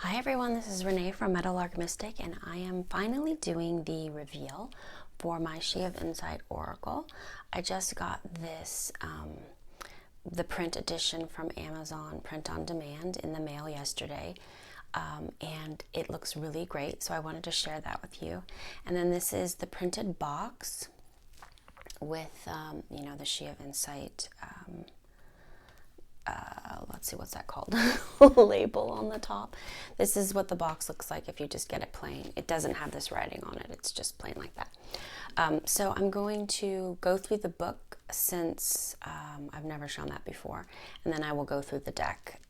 Hi everyone, this is Renee from Meadowlark Mystic, and I am finally doing the reveal for my She of Insight Oracle. I just got this, the print edition from Amazon Print on Demand in the mail yesterday, and it looks really great, so I wanted to share that with you. And then this is the printed box with, the She of Insight let's see, what's that called? Label on the top. This is what the box looks like if you just get it plain. It doesn't have this writing on it. It's just plain like that. So I'm going to go through the book since I've never shown that before, and then I will go through the deck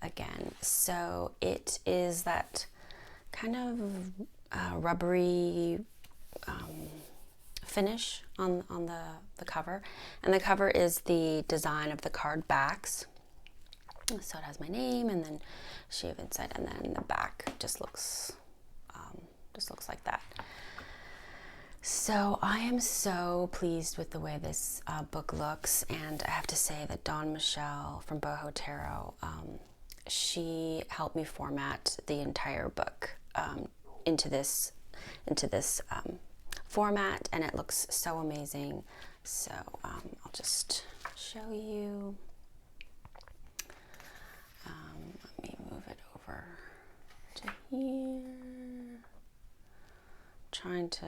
again. So it is that kind of rubbery finish on the cover, and the cover is the design of the card backs. So it has my name and then She of Insight, and then the back just looks like that. So I am so pleased with the way this book looks, and I have to say that Dawn Michelle from Boho Tarot, she helped me format the entire book into this format, and it looks so amazing. So I'll just show you. Let me move it over to here. I'm trying to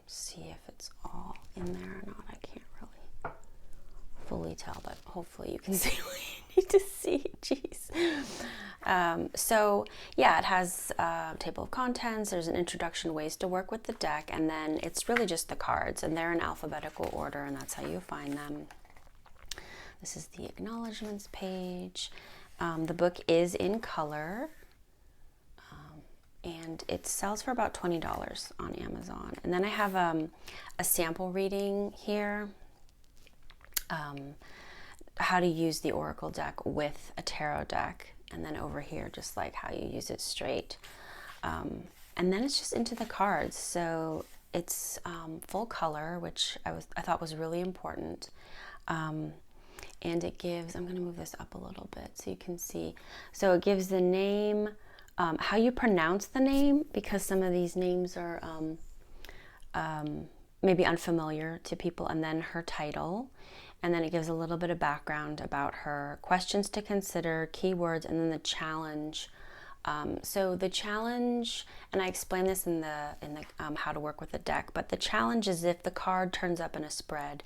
see if it's all in there or not. I can't really fully tell, but hopefully you can see what you need to see. Jeez. So yeah, it has a table of contents. There's an introduction, ways to work with the deck, and then it's really just the cards, and they're in alphabetical order, and that's how you find them. This is the acknowledgements page. The book is in color, and it sells for about $20 on Amazon. And then I have a sample reading here, how to use the Oracle deck with a tarot deck, and then over here just like how you use it straight. And then it's just into the cards, so it's full color, which I thought was really important. And it gives, I'm going to move this up a little bit so you can see. So it gives the name, how you pronounce the name, because some of these names are maybe unfamiliar to people, and then her title. And then it gives a little bit of background about her, questions to consider, keywords, and then the challenge. So the challenge, and I explain this in the how to work with the deck, but the challenge is if the card turns up in a spread,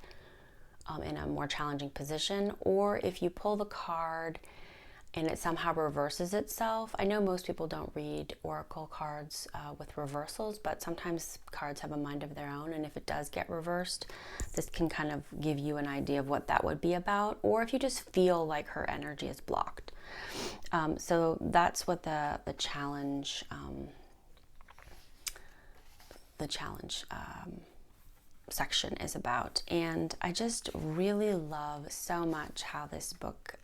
in a more challenging position, or if you pull the card and it somehow reverses itself. I know most people don't read oracle cards with reversals, but sometimes cards have a mind of their own, and if it does get reversed, this can kind of give you an idea of what that would be about, or if you just feel like her energy is blocked. So that's what the challenge section is about. And I just really love so much how this book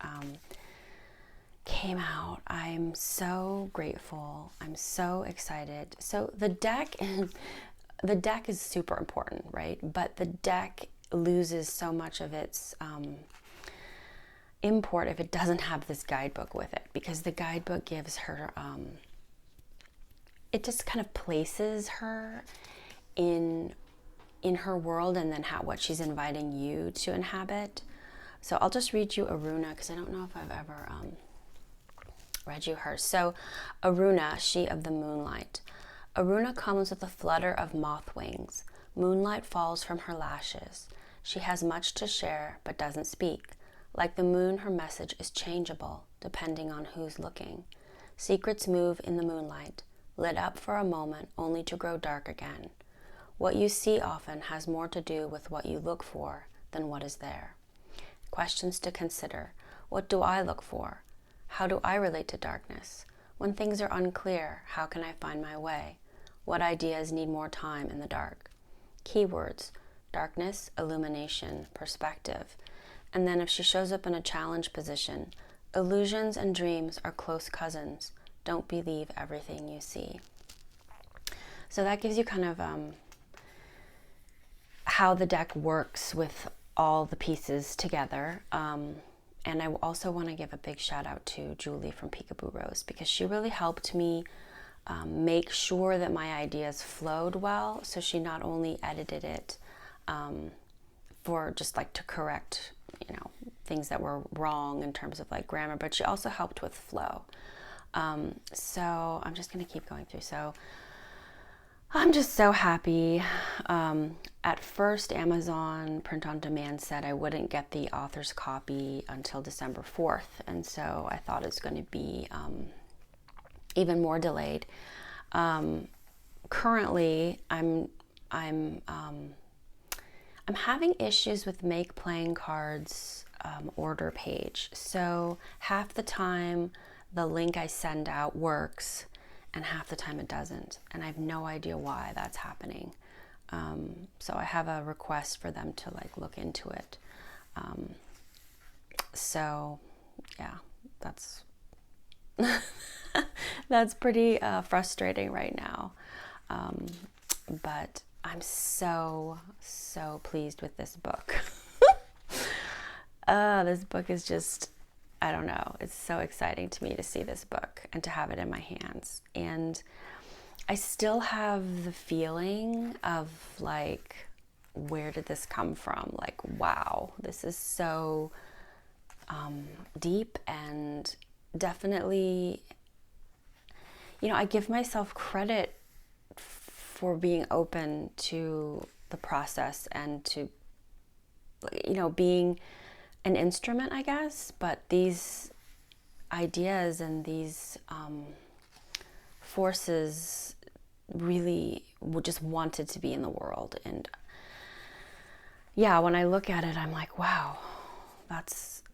came out. I'm so grateful. I'm so excited. So the deck is super important, right? But the deck loses so much of its import if it doesn't have this guidebook with it, because the guidebook gives her it just kind of places her in her world, and then what she's inviting you to inhabit. So I'll just read you Aruna, because I don't know if I've ever read you hers. So Aruna, she of the moonlight. Aruna comes with a flutter of moth wings. Moonlight falls from her lashes. She has much to share, but doesn't speak. Like the moon, her message is changeable, depending on who's looking. Secrets move in the moonlight, lit up for a moment, only to grow dark again. What you see often has more to do with what you look for than what is there. Questions to consider. What do I look for? How do I relate to darkness? When things are unclear, how can I find my way? What ideas need more time in the dark? Keywords: darkness, illumination, perspective. And then if she shows up in a challenge position, illusions and dreams are close cousins. Don't believe everything you see. So that gives you kind of how the deck works with all the pieces together. And I also want to give a big shout out to Julie from Peekaboo Rose, because she really helped me make sure that my ideas flowed well. So she not only edited it for just like to correct, things that were wrong in terms of like grammar, but she also helped with flow. So I'm just going to keep going through. So I'm just so happy. At first, Amazon Print on Demand said I wouldn't get the author's copy until December 4th. And so I thought it was going to be even more delayed. Currently, I'm having issues with Make Playing Cards order page. So half the time the link I send out works, and half the time it doesn't. And I have no idea why that's happening. So I have a request for them to like look into it. So yeah, that's that's pretty frustrating right now. But I'm so pleased with this book. This book is just, I don't know, it's so exciting to me to see this book and to have it in my hands. And I still have the feeling of like, where did this come from? Like, wow, this is so deep, and definitely, I give myself credit for being open to the process and to, being an instrument, I guess. But these ideas and these forces really just wanted to be in the world. And yeah, when I look at it, I'm like, wow,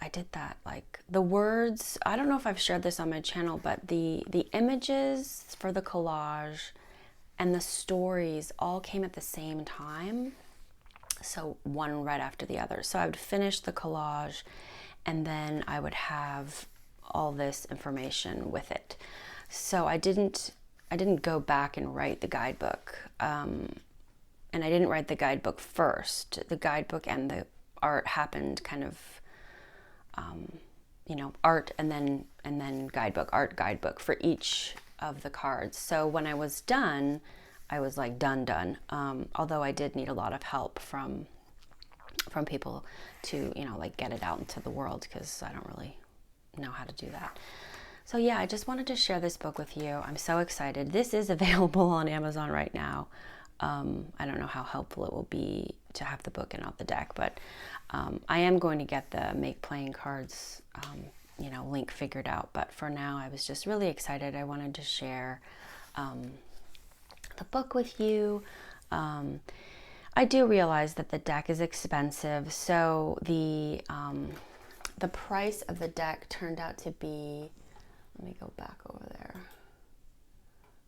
I did that. Like the words, I don't know if I've shared this on my channel, but the images for the collage and the stories all came at the same time. So one right after the other. So I would finish the collage and then I would have all this information with it. So I didn't go back and write the guidebook. And I didn't write the guidebook first. The guidebook and the art happened kind of, art and then guidebook, art guidebook for each of the cards. So when I was done, I was like done. Although I did need a lot of help from people to, like get it out into the world, because I don't really know how to do that. So yeah, I just wanted to share this book with you. I'm so excited. This is available on Amazon right now. I don't know how helpful it will be to have the book and not the deck, but I am going to get the Make Playing Cards, link figured out. But for now, I was just really excited. I wanted to share the book with you. I do realize that the deck is expensive, so the price of the deck turned out to be. Let me go back over there.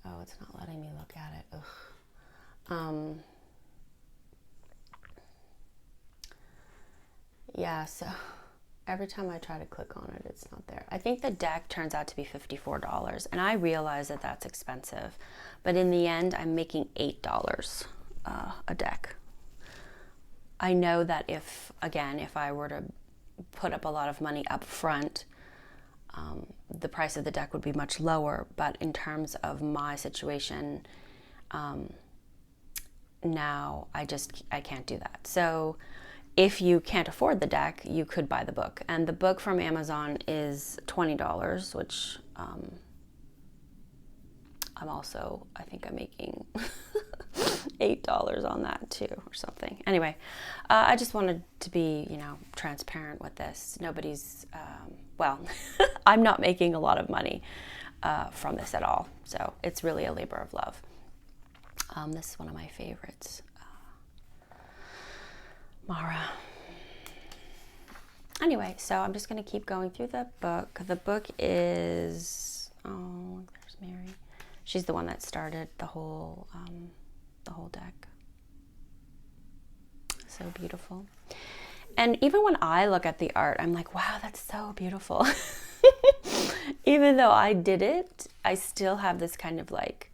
Oh, it's not letting me look at it. Ugh. Yeah, so every time I try to click on it, it's not there. I think the deck turns out to be $54, and I realize that that's expensive, but in the end, I'm making $8 a deck. I know that if I were to put up a lot of money up front, the price of the deck would be much lower, but in terms of my situation, now I can't do that. So if you can't afford the deck, you could buy the book. And the book from Amazon is $20, which I think I'm making $8 on that too, or something. Anyway, I just wanted to be, transparent with this. Nobody's, I'm not making a lot of money from this at all. So it's really a labor of love. This is one of my favorites. Mara. Anyway, so I'm just going to keep going through the book. The book is, there's Mary. She's the one that started the whole deck. So beautiful. And even when I look at the art, I'm like, wow, that's so beautiful. Even though I did it, I still have this kind of like,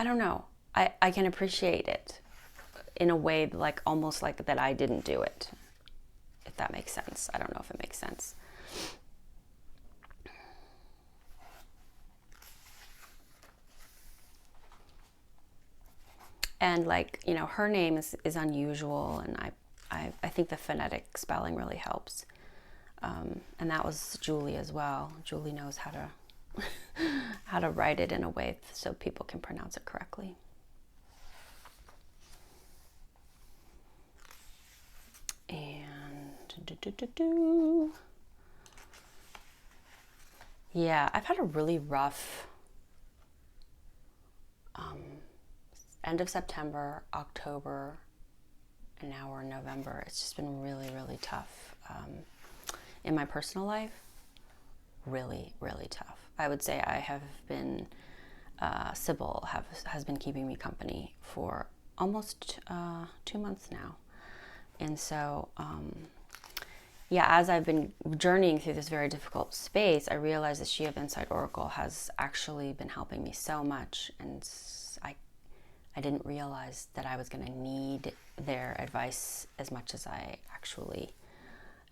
I don't know. I can appreciate it in a way like almost like that I didn't do it, if that makes sense. I don't know if it makes sense. And like, you know, her name is unusual, and I think the phonetic spelling really helps. And that was Julie as well. Julie knows how to how to write it in a way so people can pronounce it correctly. And yeah, I've had a really rough end of September, October, and now we're in November. It's just been really, really tough in my personal life. Really, really tough. I would say I have been, Sybil has been keeping me company for almost 2 months now. And so, yeah, as I've been journeying through this very difficult space, I realized that She of Insight Oracle has actually been helping me so much. And I didn't realize that I was going to need their advice as much as I actually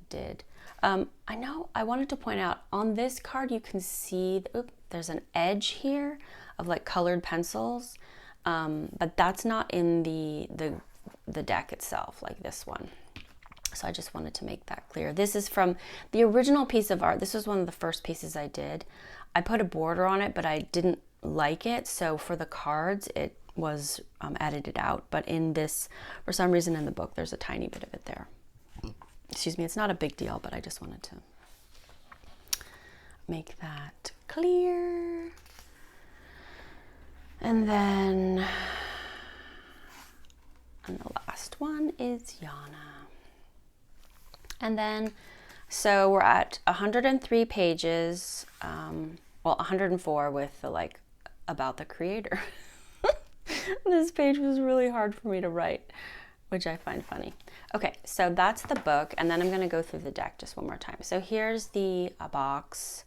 did. I know I wanted to point out on this card, you can see, there's an edge here of like colored pencils, but that's not in the deck itself, like this one. So I just wanted to make that clear. This is from the original piece of art. This was one of the first pieces I did. I put a border on it, but I didn't like it. So for the cards, it was edited out. But in this, for some reason in the book, there's a tiny bit of it there. Excuse me, it's not a big deal, but I just wanted to make that clear. And then, and the last one is Yana. And then, so we're at 103 pages, well, 104 with the like about the creator. This page was really hard for me to write, which I find funny. Okay, so that's the book, and then I'm going to go through the deck just one more time. So here's the box,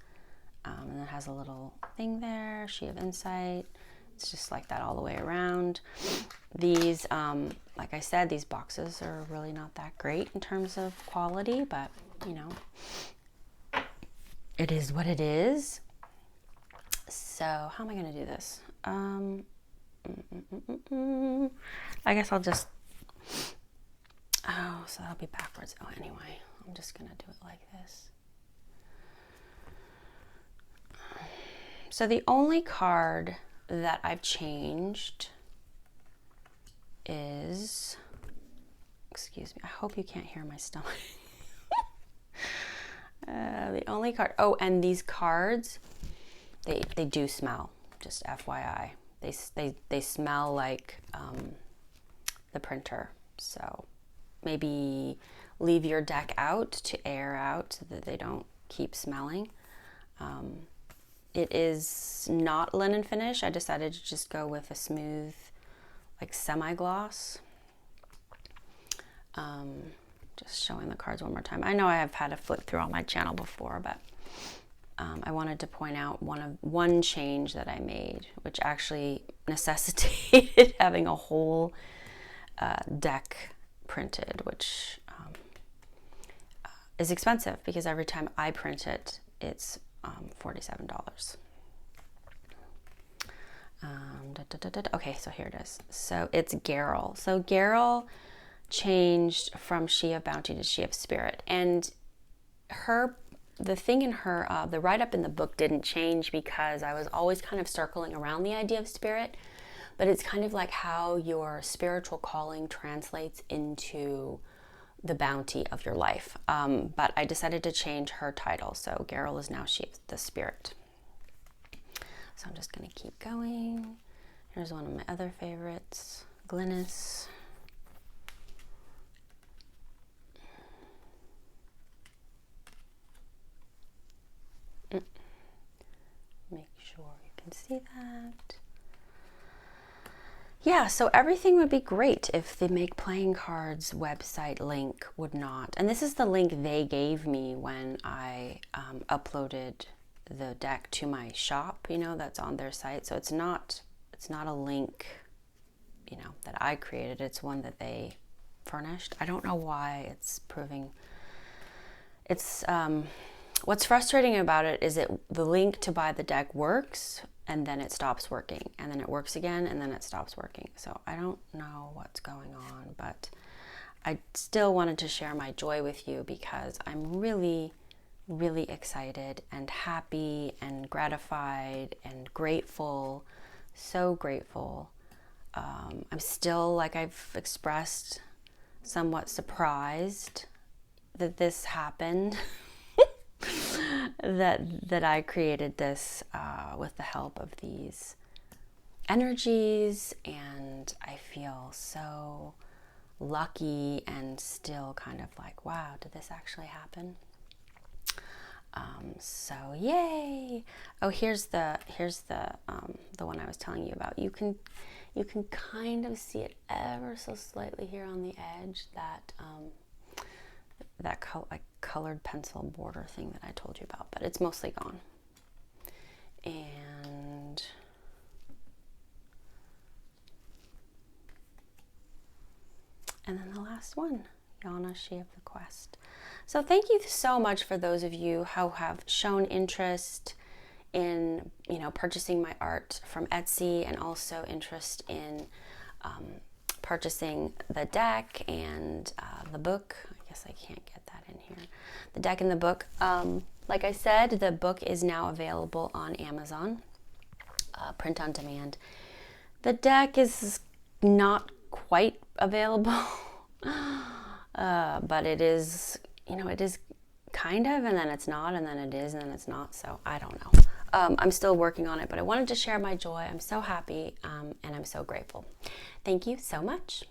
and it has a little thing there, She of Insight. It's just like that all the way around. These, like I said, these boxes are really not that great in terms of quality, but, you know, it is what it is. So how am I going to do this? I guess I'll just, oh, so that'll be backwards. Oh, anyway, I'm just going to do it like this. So the only card that I've changed is, excuse me, I hope you can't hear my stomach. The only card, oh, and these cards, they do smell, just FYI. They smell like the printer. So maybe leave your deck out to air out so that they don't keep smelling. It is not linen finish. I decided to just go with a smooth, like semi-gloss. Just showing the cards one more time. I know I have had a flip through on my channel before, but I wanted to point out one change that I made, which actually necessitated having a whole deck printed, which is expensive because every time I print it, it's $47. Okay, so here it is. So it's Garrel. So Garrel changed from She of Bounty to She of Spirit, and the thing in her, the write-up in the book didn't change because I was always kind of circling around the idea of spirit, but it's kind of like how your spiritual calling translates into the bounty of your life. But I decided to change her title, so Garrel is now She of the Spirit. So I'm just going to keep going. Here's one of my other favorites, Glynis. Make sure you can see that. Yeah, so everything would be great if the Make Playing Cards website link would not. And this is the link they gave me when I uploaded the deck to my shop, you know, that's on their site. So it's not a link, that I created. It's one that they furnished. I don't know why it's proving. It's what's frustrating about it is the link to buy the deck works and then it stops working, and then it works again and then it stops working. So I don't know what's going on, but I still wanted to share my joy with you because I'm really, really excited and happy and gratified and grateful, so grateful. I'm still, like I've expressed, somewhat surprised that this happened, that I created this with the help of these energies, and I feel so lucky and still kind of like, wow, did this actually happen? So yay! Oh, here's the one I was telling you about. You can kind of see it ever so slightly here on the edge, that colored pencil border thing that I told you about, but it's mostly gone. And then the last one, Yana, She of the Quest. So thank you so much for those of you who have shown interest in, purchasing my art from Etsy, and also interest in purchasing the deck and the book. I guess I can't get that in here. The deck and the book. Like I said, the book is now available on Amazon, print on demand. The deck is not quite available, but it is, it is kind of, and then it's not, and then it is, and then it's not. So I don't know. I'm still working on it, but I wanted to share my joy. I'm so happy, and I'm so grateful. Thank you so much.